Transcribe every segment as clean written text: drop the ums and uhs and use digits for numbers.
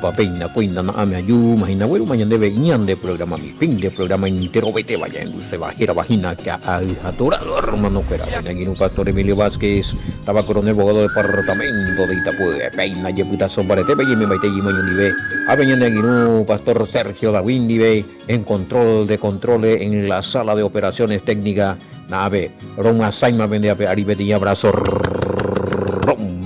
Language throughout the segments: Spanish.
Papeina, Cuina, Ame Ayu, Magina, Bueno, mañana debe de programa, mi fin de programa entero, vete, vaya, se bajera, vagina, que ha adorado, hermano, fuera, aquí un pastor Emilio Vázquez, estaba coronel abogado de departamento de Itapúa, Peina, Yeputa, Sombarete, y me maite, y me Aveñan aquí un pastor Sergio Lawindive, en control de controles en la sala de operaciones técnicas, nave, Roma Saima, vende a Aribeti y abrazo.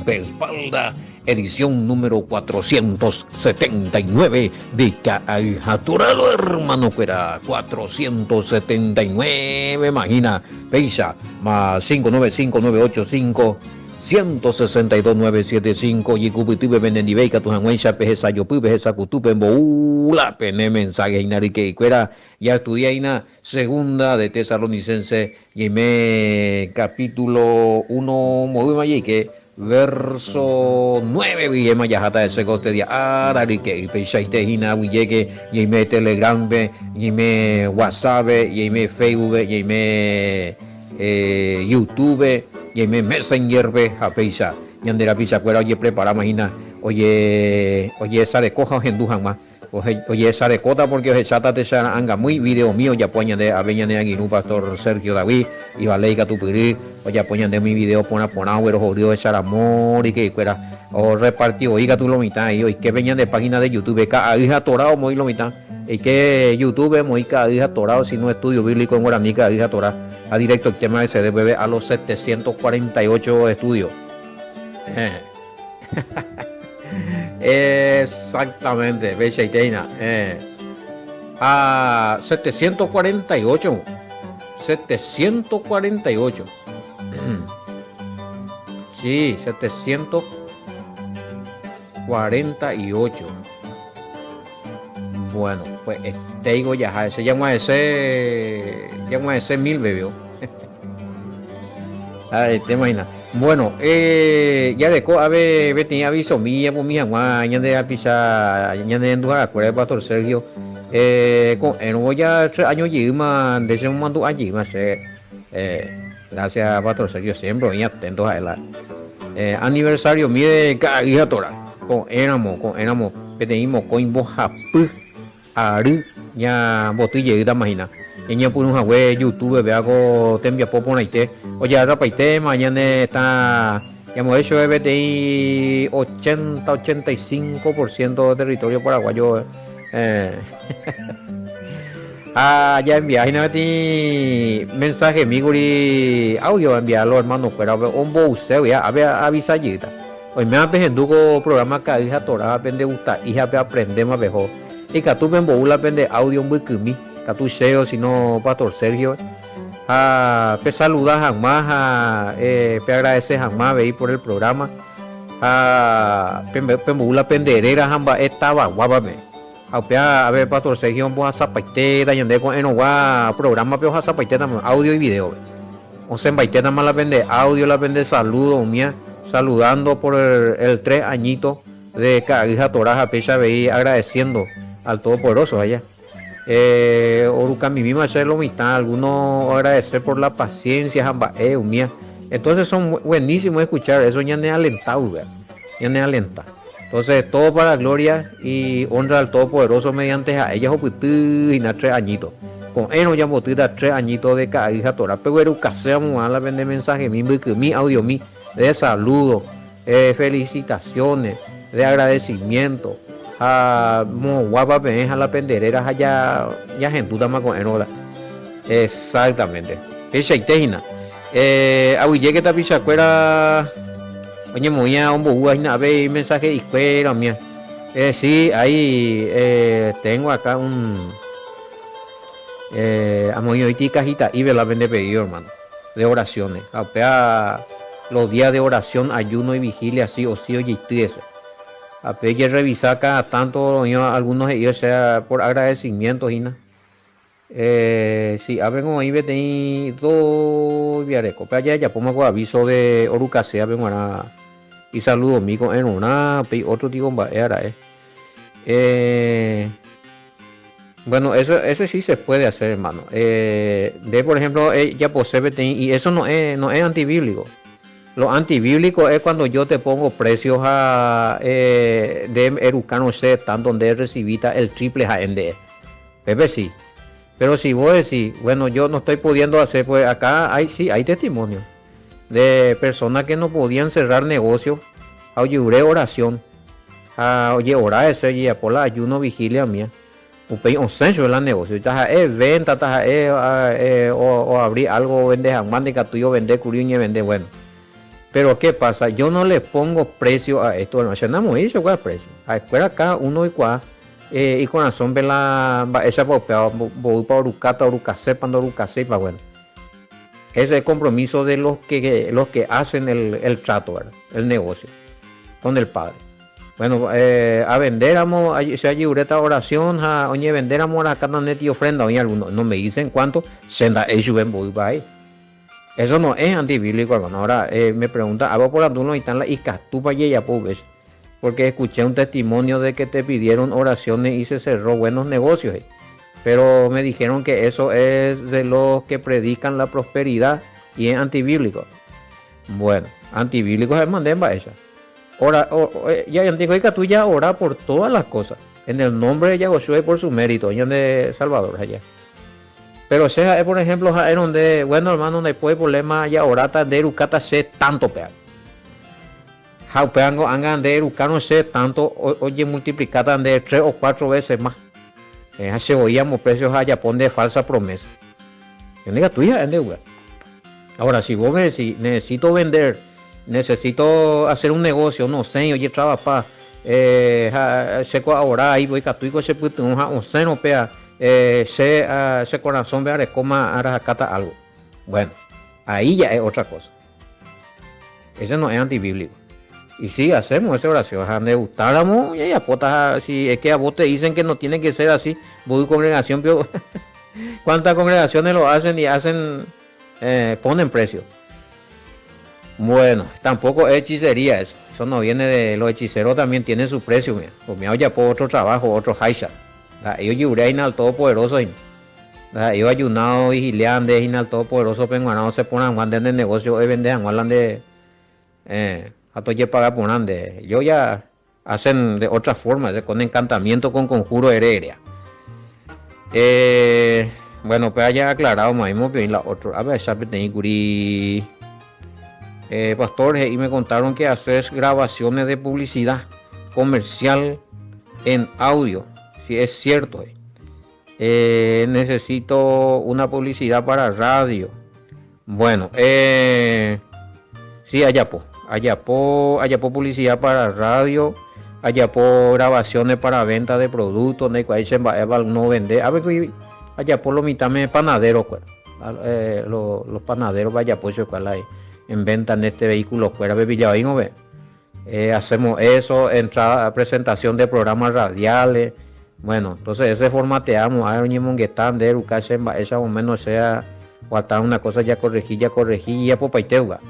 Espalda, edición número 479 de Caijaturado, hermano, fuera 479, imagina, Peisa, más 595985 162.975 y cubitube venendibeika tu hanguencha pejesa yo pubejesa cutupe boula pene mensaje inarique y cuera ya estudié ina segunda de Tesalonicense y me capítulo 1 movi que verso 9 Villema Yajata de Segote de Ararique y Pechaite Hina Villeque y me Telegram y me WhatsApp y me Facebook y me YouTube y me Messenger a Peisa y andera Pisa cuera oye prepara imagina oye esa de coja gendujan más oye esa de cota porque oye chata te anga muy video mío ya poñan de aveñan de aquí un pastor Sergio David y Valeica tu piri oye apoyan de mi video pona agüero jodido echar amor y que fuera o repartido oiga tú lo mitad y que venían de página de YouTube cada hija torado muy lo mitad y que YouTube muy cada hija torado si no estudio bíblico en guaraní cada hija torado a directo el tema de se debe a los 748 estudios exactamente Becheiteina a 748 sí 748 bueno pues te digo ya se llama ese 1000 bebió te imaginas bueno ya de a ver tenía aviso mía por mi mamá ya de pisa ya de endujar acuerda el pastor Sergio con en ya 3 años lleva desde un mando allí más gracias a pastor Sergio siempre muy atentos a él aniversario mire cada hija tora con éramos que teníamos con bojapu ari ya botilla y imagina ella por un web YouTube vea algo tembia popo naite oye ahora paite mañana está ya hemos hecho BTI 80-85% de territorio paraguayo ya envié mensaje miguri audio enviarlo hermano pero un bouseo ya avisa allí hoy me apenduco programa que hija torada pende gusta hija aprendemos mejor y que tú me boula pende audio muy kumi que tú seo sino pastor Sergio pe saludas jamás pe agradecer jamás veí por el programa pe boula penderera jamba estaba guapa me a ver pastor Sergio vos a zapaitera y ande con enogua programa pero a zapaitera audio y video o se baitera más la vende audio la vende saludo mía saludando por el 3 añitos de Cagija Toraja Pecha veí agradeciendo al Todopoderoso allá Oruca mi misma hacerlo mitad algunos agradecer por la paciencia jamba mía entonces son buenísimos escuchar eso ya me alentado ya me alenta entonces todo para la gloria y honra al Todopoderoso mediante a ellas y 3 añitos con eno ya motira 3 añitos de Cagija Toraja pero Eruca seamos a la vende mensaje mi audio de saludo felicitaciones de agradecimiento guapa a la penderera allá ya gentuta más con enola exactamente esa itejina ahuye que esta pichacuera oye muy a un bohua y ve mensaje y fuera mía sí ahí tengo acá un amoyoiti cajita y ve la vende pedido hermano de oraciones los días de oración ayuno y vigilia sí o sí oye ese a pedir revisar cada tanto algunos de ellos sea por agradecimiento Gina sí a ver como ahí vete dos viareco pero ya pongo con aviso de Orucasea vengo y saludo amigo en una otro digo era bueno eso sí se puede hacer hermano de por ejemplo ya posee y eso no es antibíblico Lo antibíblico es cuando yo te pongo precios de erucano C, tan donde recibita el triple ANDE. Pepe sí. Pero si vos decís, bueno, yo no estoy pudiendo hacer, pues acá hay testimonio de personas que no podían cerrar negocios. Oye, oración. Oye, ora ese y por la ayuno vigilia mía. Upey un censo en la negocio. Taja venta, taja o abrir algo, vender jamás de tuyo, vender curiñe, vender bueno. Pero ¿qué pasa? Yo no le pongo precio a esto. No, no me dice cuál precio. A escuela acá uno y cuá. Y con razón ve la esa voy para Urucata, Urucase, Pando Urucase, para bueno. Ese es el compromiso de los que hacen el trato, ¿verdad? El negocio con el padre. Bueno, a venderamos, si hay ureta oración, oye, venderamos a cada net y ofrenda, oye, algunos no me dicen cuánto, senda ellos ven voy ahí. Eso no es antibíblico, hermano. Ahora me pregunta, ¿hago por alguno y tan la icatupa y ya pues? Porque escuché un testimonio de que te pidieron oraciones y se cerró buenos negocios. Pero me dijeron que eso es de los que predican la prosperidad y es antibíblico. Bueno, antibíblico es mandemba esa. Ora, ya digo que tú ya ora por todas las cosas. En el nombre de Yahushua y por su mérito, en de Salvador allá. Pero sea, por ejemplo, es donde, bueno, hermano, no hay problema, ya orata de Erucata se tanto pean. Jaupeango angan de Erucano se tanto, oye, multiplicata de 3 o 4 veces más. Se oíamos precios a Japón de falsa promesa. Yo diga tuya, ahora, si vos me decís, necesito vender, necesito hacer un negocio, no sé, oye, trabajar, seco ahora, ahí voy a tuico se puede un seno pea. Se corazón vea coma aracata algo. Bueno, ahí ya es otra cosa. Ese no es antibíblico. Y si hacemos esa oración, donde gustáramos, y si es que a vos te dicen que no tiene que ser así, voy congregación, pero ¿cuántas congregaciones lo hacen y ponen precio? Bueno, tampoco es hechicería eso. Eso no viene de los hechiceros, también tienen su precio, mira. Pues me ya por otro trabajo, otro haisha. Ellos lloré al Todopoderoso. Ellos ayunado, vigilando, al Todopoderoso, penguanado, se ponen a vender el negocio, venden, hablan de. A todos pagar por ande. Ellos ya hacen de otra forma, con encantamiento, con conjuro heredia. Bueno, pues haya aclarado, más bien la otra. A ver, ya tengo pastores, y me contaron que haces grabaciones de publicidad comercial en audio. Si es cierto, necesito una publicidad para radio. Bueno, sí, Ayapo publicidad para radio, Ayapo grabaciones para venta de productos, no vende. A ver, Ayapo lo mitad de panaderos, los panaderos, Ayapo eso cual hay en venta en este vehículo fuera de Villavín, hacemos eso, entrada, presentación de programas radiales. Bueno, entonces ese formateamos, hay un monguetán de educarse en esa o menos sea, o hasta una cosa ya corregí, ya popaiteuga.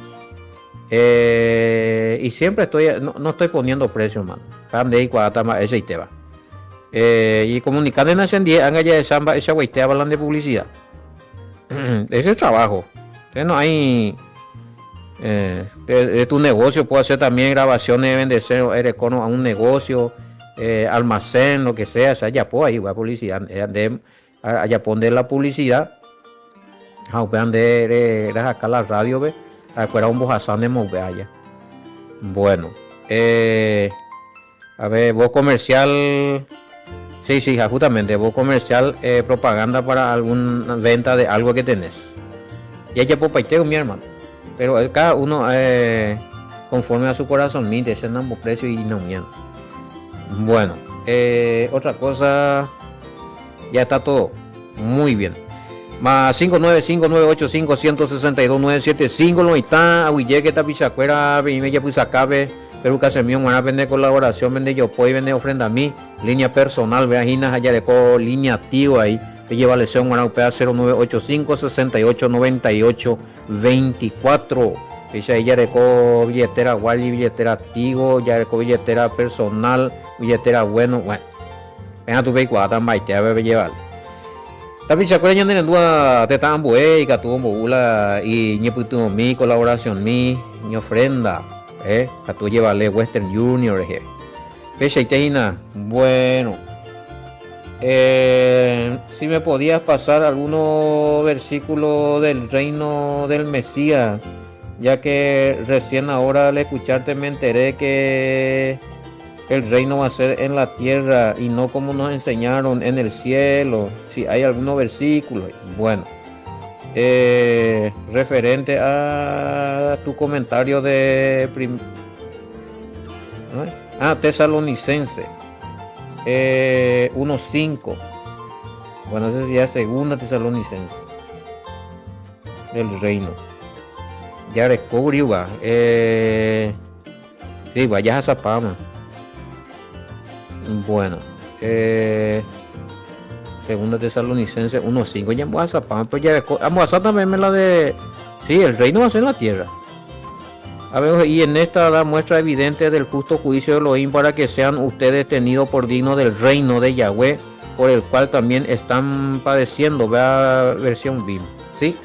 Y siempre no estoy poniendo precio, hermano. Cande y cuadata ese y te va. Y comunicar en Nación 10, haga ya de samba, esa güey te hablan de publicidad. Ese es el trabajo. Entonces no hay. De tu negocio puedo hacer también grabaciones de venderse a un negocio, almacén, lo que sea, ya puedo ahí va publicidad, allá poner la publicidad, de acá la radio, ve, afuera un bojazán de move allá. Bueno, a ver, voz comercial, sí, justamente, voz comercial, propaganda para alguna venta de algo que tenés. Y allá por paiteo, mi hermano. Pero cada uno conforme a su corazón mide ese ambos precio y no miento. Bueno, otra cosa, ya está todo muy bien. Más 59598516297 no está aguille que está pichacuera me ya pues acabe pero que se me van a vender colaboración vende yo puedo vender ofrenda a mí línea personal veajinas allá de línea activo ahí que lleva lesión para UPA 0985-6898-24 ella de billetera Wally billetera activo ya de billetera personal billetera bueno venga tu vehículo tan baite a ver llevar Tapi se acuerdan de dua te tan bue y catuvo bula y ñeputu mi colaboración mi ofrenda, catu llevale Western Junior, Peche Teina, bueno, si me podías pasar algunos versículos del reino del Mesías, ya que recién ahora al escucharte me enteré que el reino va a ser en la tierra y no como nos enseñaron en el cielo. Si hay algunos versículos, bueno, referente a tu comentario de Tesalonicense 1:5. Bueno, ese sería segunda Tesalonicense del reino. Ya descubrió, sí, vaya a Zapama. Bueno, segunda Tesalonicense 1:5. Ya vamos a Zapama, pero ya vamos a también la de, sí, el reino va a ser en la tierra. A ver, y en esta da muestra evidente del justo juicio de Elohim para que sean ustedes tenidos por dignos del reino de Yahweh, por el cual también están padeciendo. Vea versión BIM, ¿sí?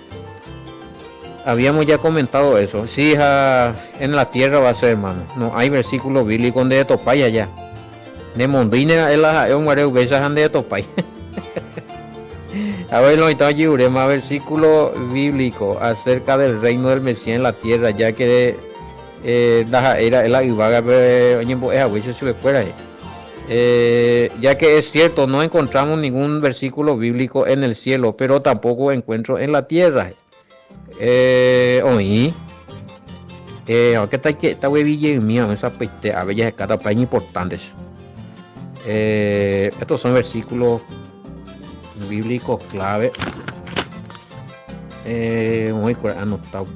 Habíamos ya comentado eso. Sí, en la tierra va a ser, hermano. No hay versículo bíblico de Topaya ya. De Mondina es un guareu besas de Topaya. A ver, lo estaba llevando más versículo bíblico acerca del reino del Mesías en la tierra, ya que era la ibaga ya que es cierto, no encontramos ningún versículo bíblico en el cielo, pero tampoco encuentro en la tierra. Oí, aunque está huevilla mía, esa peste a bellas cada país importantes. Estos son versículos bíblicos clave. Muy anotado.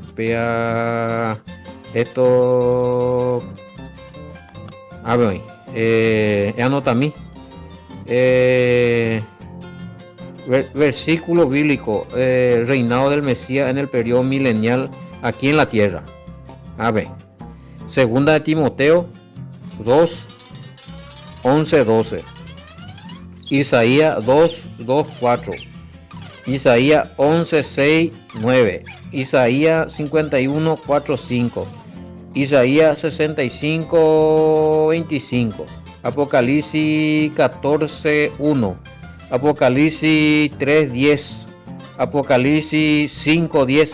Esto. A ver, anota a mí. Versículo bíblico, reinado del Mesías en el periodo milenial aquí en la tierra. A ver, segunda de Timoteo 2:11-12, Isaías 2:2-4, Isaías 11:6-9, Isaías 51:4-5, Isaías 65:25, Apocalipsis 14:1, Apocalipsis 3:10, Apocalipsis 5:10,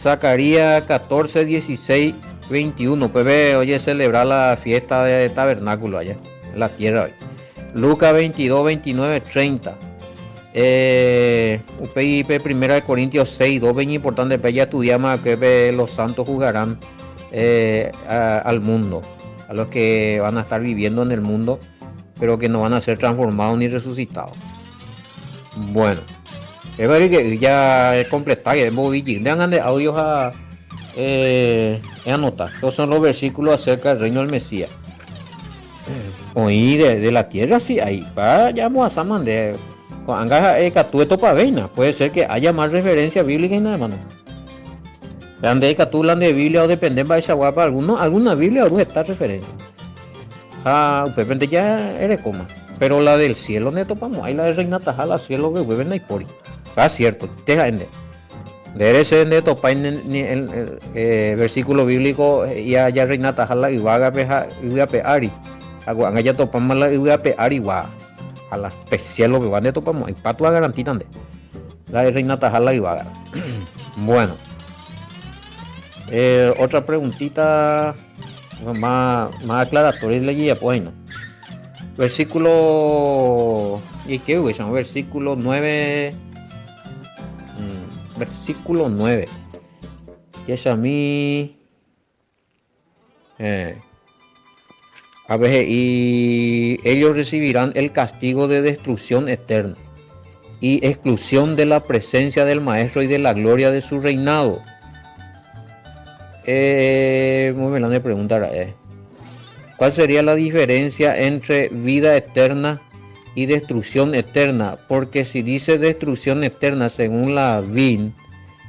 Zacarías 14:16-21. Pues ve, oye, celebrar la fiesta de tabernáculo allá en la tierra hoy. Lucas 22:29-30. UPIP 1 Corintios 6:2. Bien importante, pero ya estudiamos que los santos jugarán al mundo, a los que van a estar viviendo en el mundo, pero que no van a ser transformados ni resucitados. Bueno, es verdad que ya es completar, vean de audios a anotar. Estos son los versículos acerca del reino del Mesías. Oí de la tierra, sí, ahí vayamos a Saman de Catueto Pavena. Puede ser que haya más referencia bíblica y nada más. Vean de Catulan de Biblia o dependen de esa guapa, alguna Biblia o esta referencia. Usted ya eres coma. Pero la del cielo neto pamo, ahí la de Reina Tajala, cielo que hueven y por. Cierto, deja en de ese neto pa en el versículo bíblico ya Reina Tajala y vaga peja y a peari. Aguan ya topamos la y a peari wa. A la cielo que va neto pamo, y pato a garantitan de. La de Reina Tajala y vaga. Bueno. Otra preguntita más aclaratoria y pues no. Versículo y qué son versículo 9, versículo 9, que es a mí a ver, y ellos recibirán el castigo de destrucción eterna y exclusión de la presencia del maestro y de la gloria de su reinado. Muy bien, me preguntará ¿cuál sería la diferencia entre vida eterna y destrucción eterna? Porque si dice destrucción eterna según la VIN,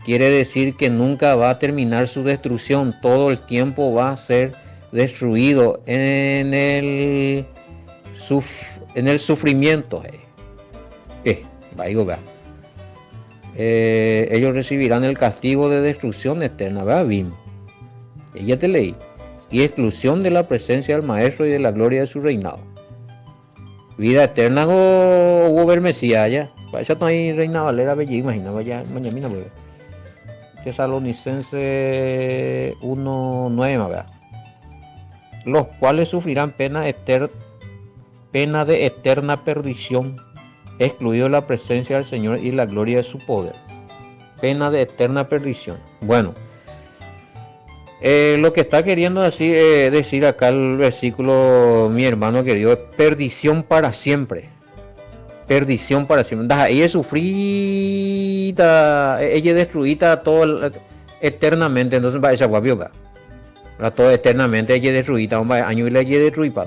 quiere decir que nunca va a terminar su destrucción, todo el tiempo va a ser destruido en el sufrimiento. ellos recibirán el castigo de destrucción eterna, ¿verdad? Bim. Ya te leí. Y exclusión de la presencia del Maestro y de la gloria de su reinado. Vida eterna hubo ver Mesías ya. Vaya no hay Reina Valera bella, imagina, vaya mañana pues. Tesalonicense 1:9, ¿verdad? Los cuales sufrirán pena de eterna perdición, excluido la presencia del Señor y la gloria de su poder. Pena de eterna perdición. Bueno, lo que está queriendo decir acá el versículo, mi hermano querido, es perdición para siempre. Perdición para siempre. Ella es sufrida, ella es destruida todo eternamente. Entonces va a esa guapioca. Todo eternamente ella es destruida. Un año y la ella es destruida.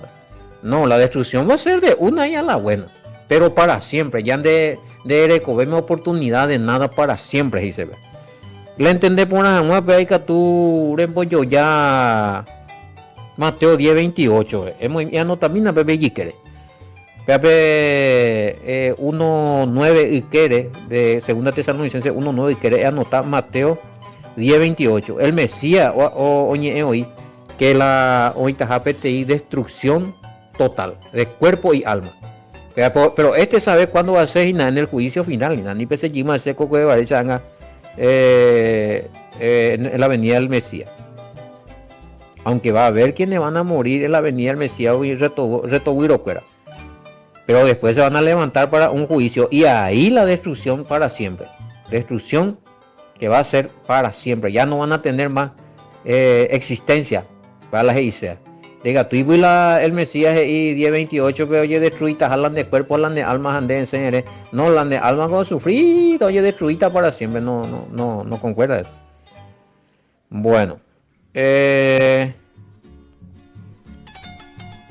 No, la destrucción va a ser de una y a la buena. Pero para siempre. Ya de recobrar oportunidad de nada para siempre. Dice. La entendé por una guapa que tú yo ya. Mateo 10:28. Ya no también bebé y quiere. Pepe 1:9 y quiere de segunda Tesalonicense 1:9 y quiere anotar Mateo 10:28. El Mesías oye hoy que la hoy PTI destrucción total de cuerpo y alma. Pero sabe cuándo va a ser en el juicio final, ni pese Jima ese coco de Varechanga en la venida del Mesías. Aunque va a haber quienes van a morir en la venida del Mesías y retobuirocuera. Pero después se van a levantar para un juicio y ahí la destrucción para siempre. Destrucción que va a ser para siempre. Ya no van a tener más existencia para las Isea. Diga, tú y el Mesías y 10:28 que oye destruidas, hablan de cuerpo, hablan de almas, ande enseñaré. No hablan de almas con sufrir, oye destruida para siempre. No concuerda eso. Bueno.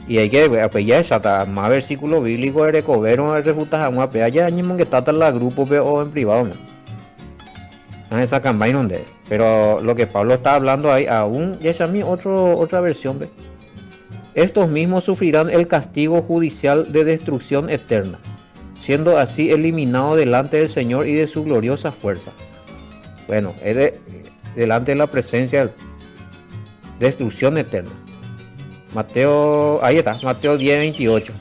Y hay que apoyar esa más versículo bíblico de recobero a refutar a una pea ya mismo que está en la grupo o en privado no esa campaña donde pero lo que Pablo está hablando ahí aún y esa es otra versión ¿ve? Estos mismos sufrirán el castigo judicial de destrucción eterna, siendo así eliminados delante del Señor y de su gloriosa fuerza. Bueno, es delante de la presencia de destrucción eterna. Mateo, ahí está, Mateo 10:28.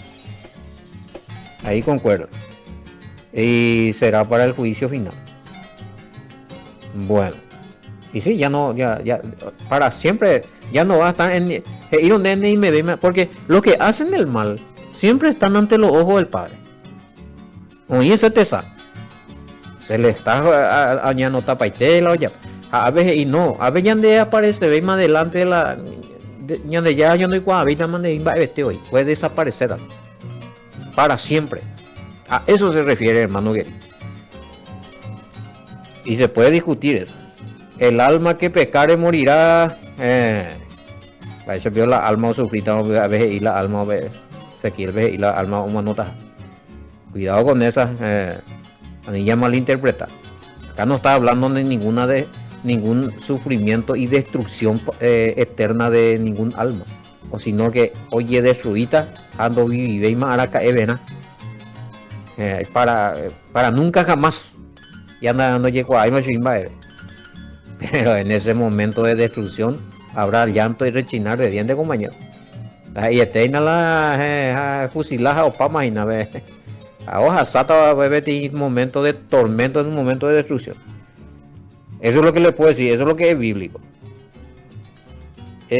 Ahí concuerdo. Y será para el juicio final. Bueno. Y sí, ya para siempre, ya no va a estar en donde ni me ve, porque los que hacen el mal siempre están ante los ojos del Padre. Oye, ese tesa. Se le está añadiendo tapaitela, oye. A veces, y no, a veces ya de aparece, ve más adelante de la. Ya yo no hay cuadrita más de hoy puede desaparecer para siempre. A eso se refiere, hermano Guerri. Y se puede discutir eso. El alma que pecare morirá. Para eso vio la alma sufrida a veces y la alma se quiere y la alma humanota. Cuidado con esa anilla malinterpretada. Acá no está hablando de ningún sufrimiento y destrucción eterna de ningún alma, o sino que oye destruida ando vive y maraca evena para nunca jamás y anda dando llegó ahí pero en ese momento de destrucción habrá llanto y rechinar de dientes, compañero. Y eterna la fusilaja o pa imagina a hoja sata en un momento de tormento, en un momento de destrucción. Eso es lo que le puedo decir, eso es lo que es bíblico. Y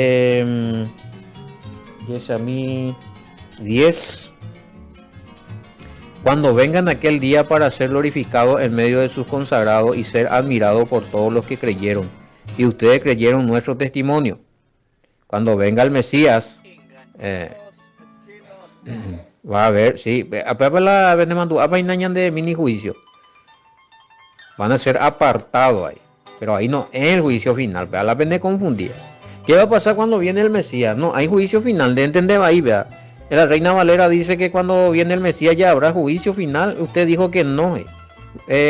es a mí 10. Cuando vengan aquel día para ser glorificado en medio de sus consagrados y ser admirado por todos los que creyeron. Y ustedes creyeron nuestro testimonio. Cuando venga el Mesías, va a ver, sí, de mini juicio. Van a ser apartados ahí. Pero ahí no es el juicio final, vea, la pena confundida. ¿Qué va a pasar cuando viene el Mesías? No, hay juicio final, de entender ahí, vea. La Reina Valera dice que cuando viene el Mesías ya habrá juicio final. Usted dijo que no.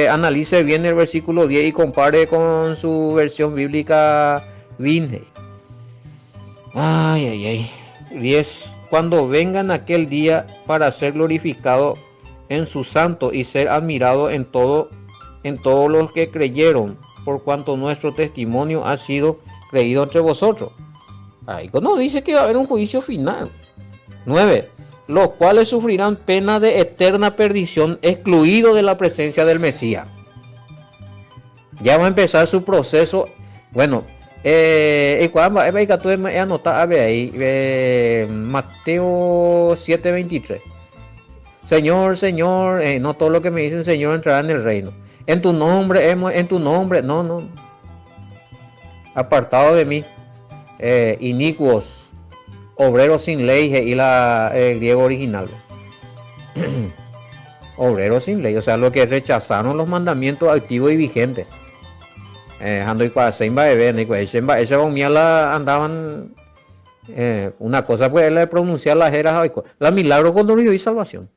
Analice bien el versículo 10 y compare con su versión bíblica Vinge. Ay. 10. Cuando vengan aquel día para ser glorificado en su santo y ser admirado en todo en todos los que creyeron, por cuanto nuestro testimonio ha sido creído entre vosotros. Ahí no dice que va a haber un juicio final. 9. Los cuales sufrirán pena de eterna perdición, excluidos de la presencia del Mesías. Ya va a empezar su proceso. Bueno, Mateo 7:23. Señor, Señor, no todo lo que me dicen Señor entrará en el reino. En tu nombre, no. Apartado de mí, inicuos, obreros sin ley, y la griego original. Obreros sin ley, o sea, los que rechazaron los mandamientos activos y vigentes. Andaban una cosa pues es la de pronunciar las eras, la milagro cuando no y salvación.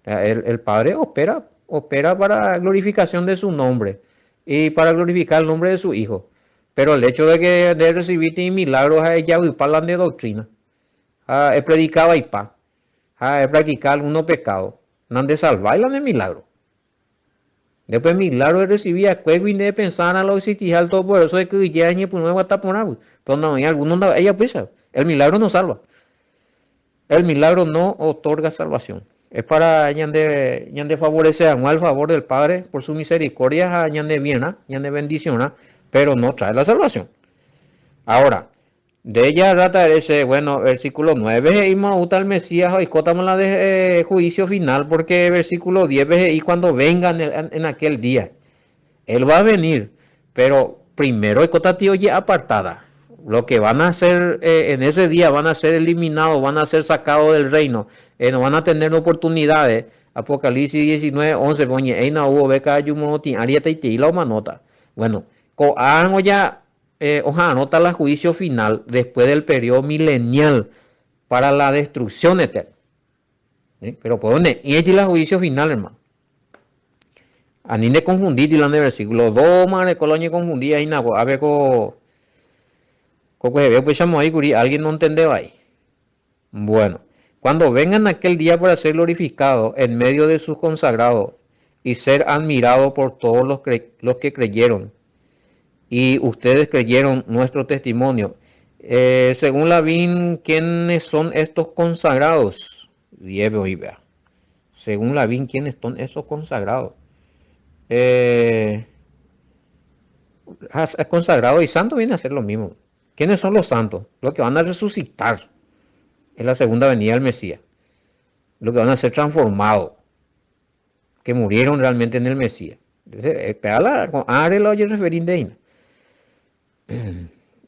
El Padre opera para glorificación de su nombre y para glorificar el nombre de su Hijo. Pero el hecho de que de recibir milagros ya hablan de doctrina, es predicaba y pa, es practicar algunos pecados, no de salvar de milagro. Después milagro recibía cuego y de pensar a lo existir todo por eso de que ya ni pues no va a estar por nada. Pero no hay algunos ella pisa. El milagro no salva. El milagro no otorga salvación. Es para ñande favorecer al favor del Padre por su misericordia, ñande bien, ñande bendición, pero no trae la salvación. Ahora, de ella trata ese, bueno, versículo 9, y mauta al Mesías, y cótamos la de juicio final, porque versículo 10, y cuando venga en aquel día, él va a venir, pero primero hay cota tío ya apartada. Lo que van a hacer en ese día van a ser eliminados, van a ser sacados del reino, no van a tener oportunidades. Apocalipsis 19:11, poñe, eina hubo beca yumonoti, arieta y la manota. Bueno, coan ya ojalá anota el juicio final después del periodo milenial para la destrucción eterna. ¿Sí? Pero por dónde y este es el juicio final, hermano. A ni le confundí el versículo 2, madre colonia confundía y nada, a ver co pues llamo ahí, alguien no entendió ahí. Bueno, cuando vengan aquel día para ser glorificado en medio de sus consagrados y ser admirado por todos los que creyeron, y ustedes creyeron nuestro testimonio. Según la VIN, ¿quiénes son estos consagrados? Según la VIN, ¿quiénes son estos consagrados? Consagrado y santo viene a ser lo mismo. ¿Quiénes son los santos? Los que van a resucitar en la segunda venida del Mesías. Los que van a ser transformados. Que murieron realmente en el Mesías.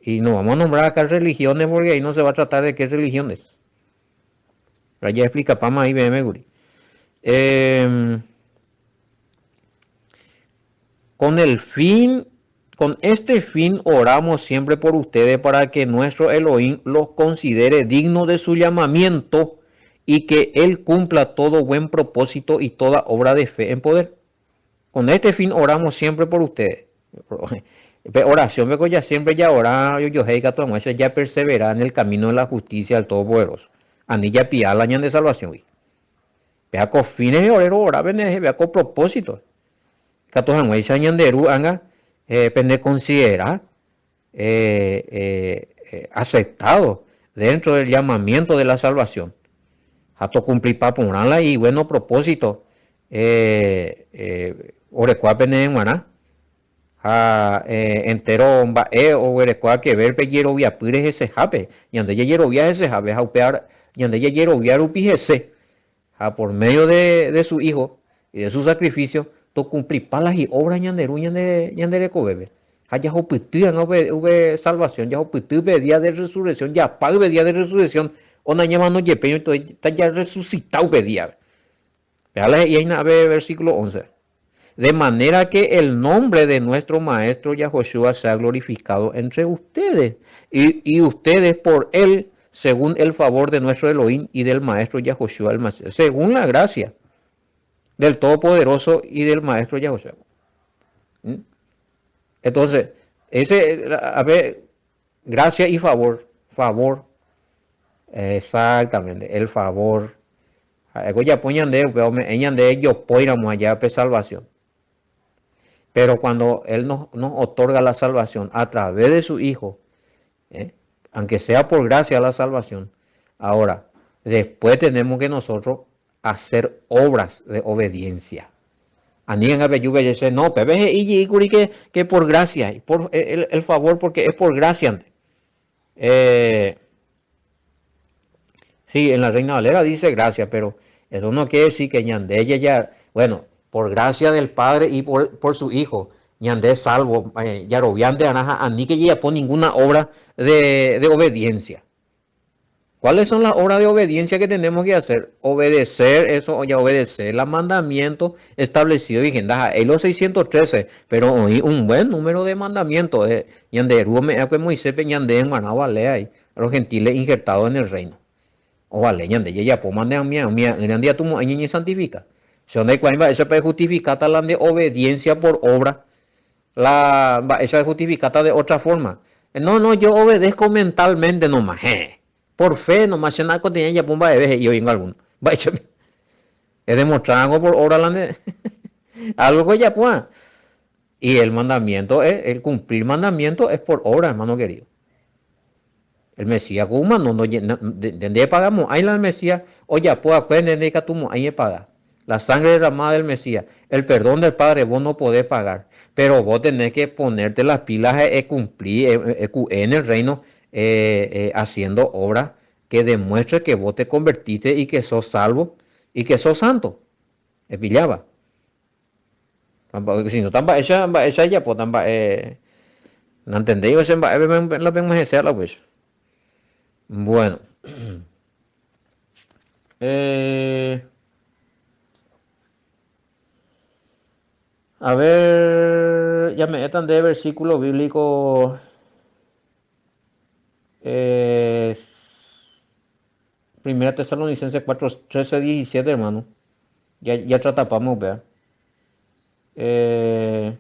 Y no vamos a nombrar acá religiones porque ahí no se va a tratar de qué religiones. Pero ya explica Pama ahí, BM. Con este fin oramos siempre por ustedes para que nuestro Elohim los considere dignos de su llamamiento y que Él cumpla todo buen propósito y toda obra de fe en poder. Con este fin oramos siempre por ustedes. Oración, me ya siempre ya ora, yo ya persevera en el camino de la justicia del Todopoderoso. Anilla pia la de salvación. Vea con fines de orero ora, vea con propósito. Catos años esa ñanderu anga, pende considera aceptado dentro del llamamiento de la salvación. Hato cumplir papunala y bueno propósito. Orecua pende en guaná. Entero o verecua que ver peyero via pires ese jape yande yero via ese jape jaupear yande yero via upijese por medio de su hijo y de su sacrificio to cumplir palas y obras yanderu yande cobebe haya hopitia no ve salvación ya hopitia día de resurrección ya pague día de resurrección ona llama no yepeño está ya resucitado día veala y ahí ve versículo 11. De manera que el nombre de nuestro Maestro Yahoshua sea glorificado entre ustedes y ustedes por él, según el favor de nuestro Elohim y del Maestro Yahoshua el Mashiach, según la gracia del Todopoderoso y del Maestro Yahoshua. Entonces, gracia y favor, exactamente, el favor. Ya ponían de ellos poíramos allá para salvación. Pero cuando Él nos otorga la salvación a través de su Hijo, ¿eh? Aunque sea por gracia la salvación, ahora, después tenemos que nosotros hacer obras de obediencia. Anigan a Beyube dice, no, pero y que por gracia, por el favor, porque es por gracia. Eh, sí, en la Reina Valera dice gracia, pero eso no quiere decir que Ñandella ya, bueno, por gracia del Padre y por su Hijo, Ñandé salvo, Yarobiante, Anaja, ni que ya pone ninguna obra de obediencia. ¿Cuáles son las obras de obediencia que tenemos que hacer? Obedecer eso, o ya obedecer los mandamientos establecidos en los 613, pero hoy un buen número de mandamientos. Yande ruome que Moisés peñande en Manabale ahí, los gentiles injertados en el reino. O vale, yande, ya po mande a mí, en día tu ni santifica. Son de cuál eso puede justificar la de obediencia por obra, esa es justificada de otra forma. No, no, yo obedezco mentalmente nomás. Por fe nomás, se naco tenía ya pumba de vez y yo vengo alguno. Es demostrar algo por obra, algo que ya pues. Y el mandamiento, el cumplir mandamiento es por obra, hermano querido. El Mesías, como no, de pagamos, ahí la Mesías, oye, pues, de que tú, ahí paga. La sangre derramada del Mesías, el perdón del Padre, vos no podés pagar, pero vos tenés que ponerte las pilas y cumplir en el reino, haciendo obras que demuestre que vos te convertiste y que sos salvo y que sos santo. Es pillaba. Si no, esa ya, pues, no entendéis, la vemos la pues. Bueno. Eh, a ver, ya me están de versículo bíblico, eh, Primera Tesalonicenses 4, 13, 17, hermano. Ya tratamos, vea. Eh,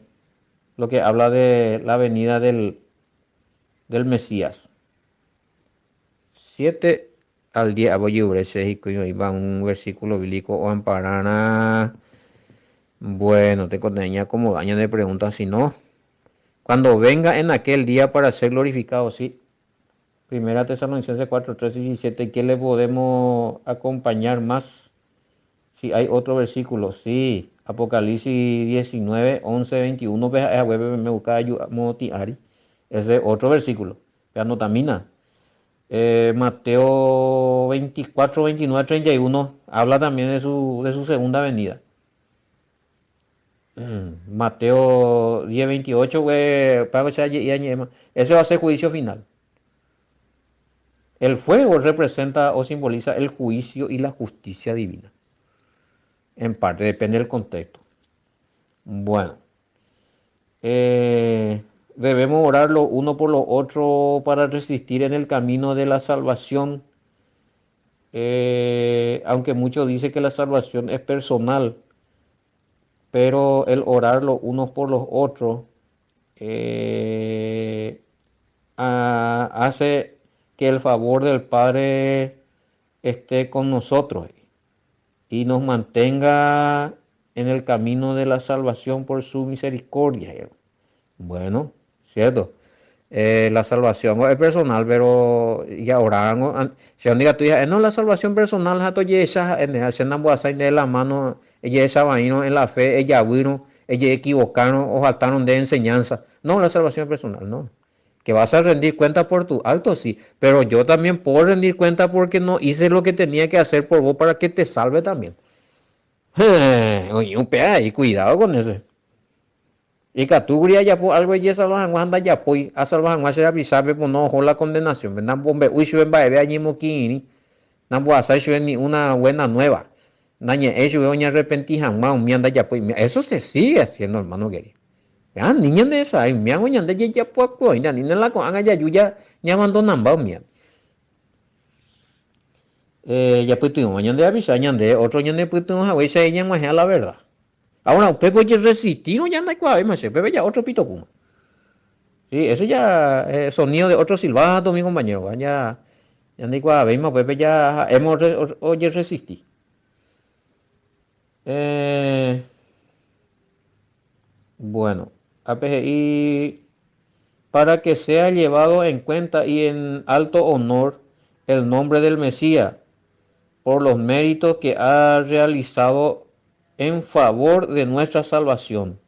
lo que habla de la venida del Mesías. 7 al 10, voy a iba un versículo bíblico o amparana. Bueno, te contenía como daño de preguntas, si no. Cuando venga en aquel día para ser glorificado, sí. Primera Tesalonicenses 4, 13 y 17. ¿Qué le podemos acompañar más? Si hay otro versículo, sí. Apocalipsis 19, 11, 21. Me busca motiari. Ese otro versículo. Ya no tamina. Mateo 24, 29, 31. Habla también de su segunda venida. Mateo 10, 28. Ese va a ser juicio final. El fuego representa o simboliza el juicio y la justicia divina. En parte, depende del contexto. Bueno, debemos orar lo uno por lo otro para resistir en el camino de la salvación. Aunque muchos dicen que la salvación es personal, pero el orar los unos por los otros hace que el favor del Padre esté con nosotros y nos mantenga en el camino de la salvación por su misericordia. Bueno, cierto. La salvación es personal, pero ya oramos. Si un día tú dices, no, la salvación personal, se de la mano, ella esa vaina en la fe, ella vino, ella equivocaron o faltaron de enseñanza. No, la salvación personal, no. Que vas a rendir cuenta por tu alto, sí, pero yo también puedo rendir cuenta porque no hice lo que tenía que hacer por vos para que te salve también. Oye, un pea y cuidado con eso. Y categoría ya por algo y esa los anda ya pues a salvar más será bisabe por no la condenación, ¿verdad? Bombe, uy, sube va a allí moquini, no voy a hacer ni una buena nueva. Nañe, ellos doña arrepentija, más un anda ya pues, eso se sigue haciendo, hermano querido. Ya, niña de esa, mi hago ya de ya pues, ya ni la con haga ya yuya, ya abandonan va mi. Ya pues tuvimos mañana de avisar, de otro ñande pues tuvimos a veces ella más la verdad. Ahora usted puede resistir, no ya no hay cuál, más, pero ya otro pito puma. Sí, eso ya es sonido de otro silbato, mi compañero. Ya ni cuál, veis, pues ya hemos oye resistir. Eh, Bueno, APGI para que sea llevado en cuenta y en alto honor el nombre del Mesías por los méritos que ha realizado en favor de nuestra salvación.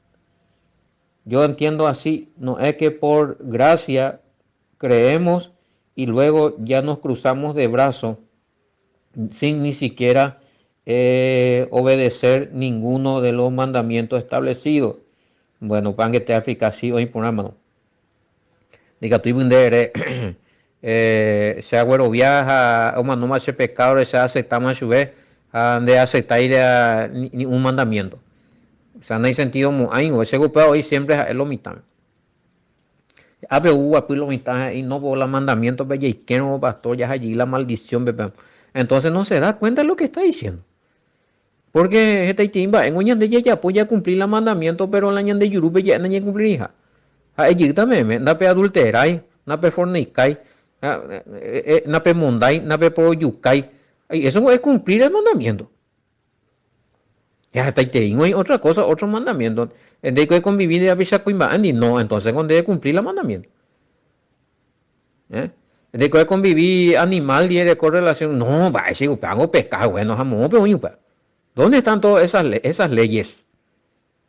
Yo entiendo así, no es que por gracia creemos y luego ya nos cruzamos de brazos sin ni siquiera obedecer ninguno de los mandamientos establecidos. Bueno, pan que te aplica así hoy por mano. Diga tú y se agüero viaja, o no más pecado, se acepta más su vez, de aceptar ni un mandamiento. O sea, no hay sentido, hay ese golpe hoy siempre es lo mitad. Abre pues lo mitad y no por los mandamientos, bella y que no, pastor, ya allí la maldición, bebé. Entonces no se da cuenta de lo que está diciendo. Porque este timba, en un de ya apoya cumplir los mandamientos, pero la ñande yurupe ya no cumplir hija. Allí también, na pe adulterai, na pe fornicai, na pe mondai, na pe poyucai. Eso es cumplir el mandamiento. Ya está ahí, no hay otra cosa, otro mandamiento. De que convivir de avisar no, entonces cuando debe cumplir el mandamiento. De que convivir animal y de correlación, no, va a decir, hago pecado, bueno, jamón, pero ¿dónde están todas esas leyes?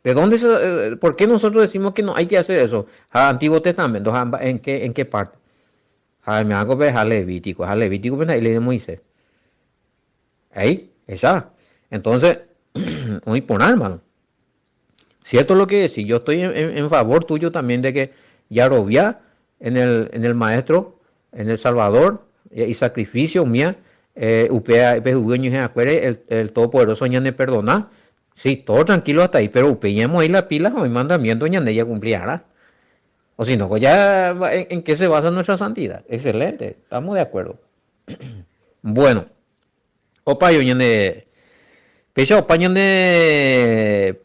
¿De dónde por qué nosotros decimos que no hay que hacer eso? Antiguo Testamento, ¿en qué parte? Me hago ver a Levítico, pues ahí le de Moisés. Ahí, esa. Entonces, muy poner, hermano. Cierto lo que decís, yo estoy en favor tuyo también de que Yarovia en el maestro, en el Salvador, y sacrificio mía, upea, el Todopoderoso ñane perdona. Sí, todo tranquilo hasta ahí, pero upeñemos ahí la pila, hoy mandamiento ñane ya cumplirá. O si no, pues ya en qué se basa nuestra santidad. Excelente, estamos de acuerdo. Bueno, opa, yo ñane. Pecha opañan de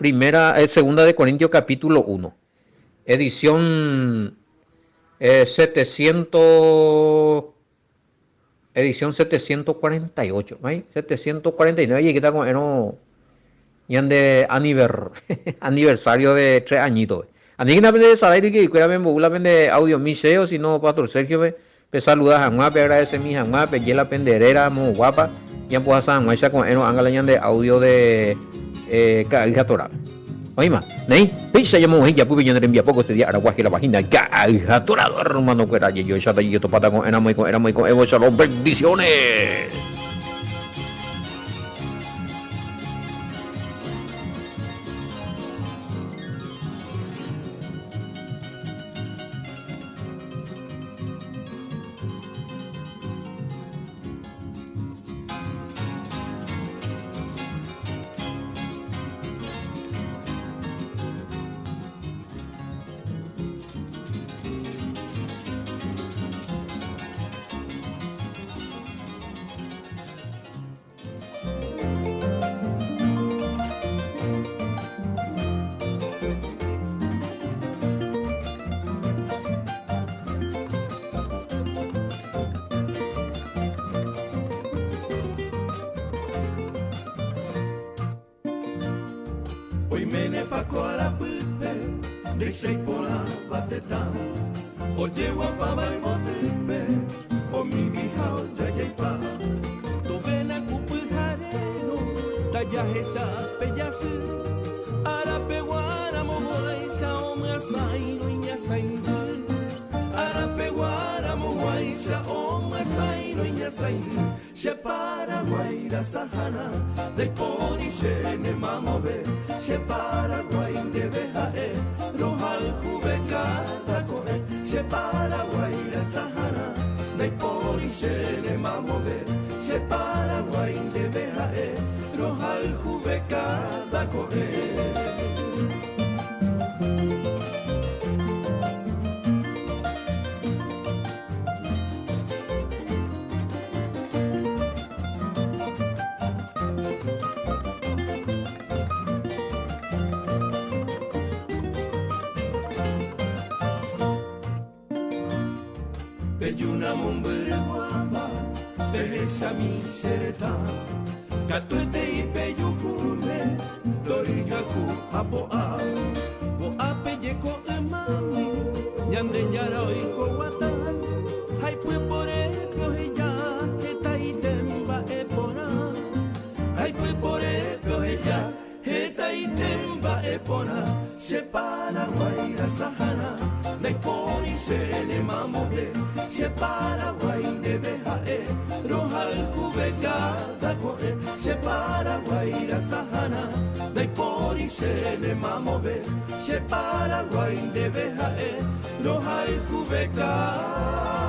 segunda de Corintios capítulo 1, edición 700, edición 748, ¿sí? 749, y que está con de aniversario de 3 añitos. Ani que de saber que cuida bien bobula de audio miseo, si no pastor Sergio pe saludas a Juan, pe agradece mi Juan, pe la penderera muy guapa. Ya pues a Juan con angalañan de audio de hija Torah. Oye más, ¿nei? Pisa ya muy ya pude llenar envía poco este día a la página hija Torah, hermano que era yo ya te topata con era muy con Evo Shalom, bendiciones. Oi mene pakoara pupe, drisei pola vatetan. Oje wapama i motupe, o mimi hao jajaipa. Tovena kupu hareno, tajahesa peyasu. Arape wara mohoisa o masaino inya saindu. Arape wara mohoisa o masaino inya saindu. Separa guaira sahana, de poni shene mamove. Separa guainde behae, rohal jubekada koe. Separa guaira sahana, de poni shene mamove. Separa guainde behae, rohal jubekada koe. Bejuna mumbere guava, behesa mi sereta. Katuete i beyukule, doriga ku apoa. go apelle ko mami nyande nyara iko watan hai pue pore pio ya eta itemba e pona hai pue pore pio ya eta itemba e pona se para guaira sahana dai poni se ne mamove se para guai de beja roja el cubeta da corre se para guaira sahana dai poni se ne mamove se para guai de beja roja el cubeta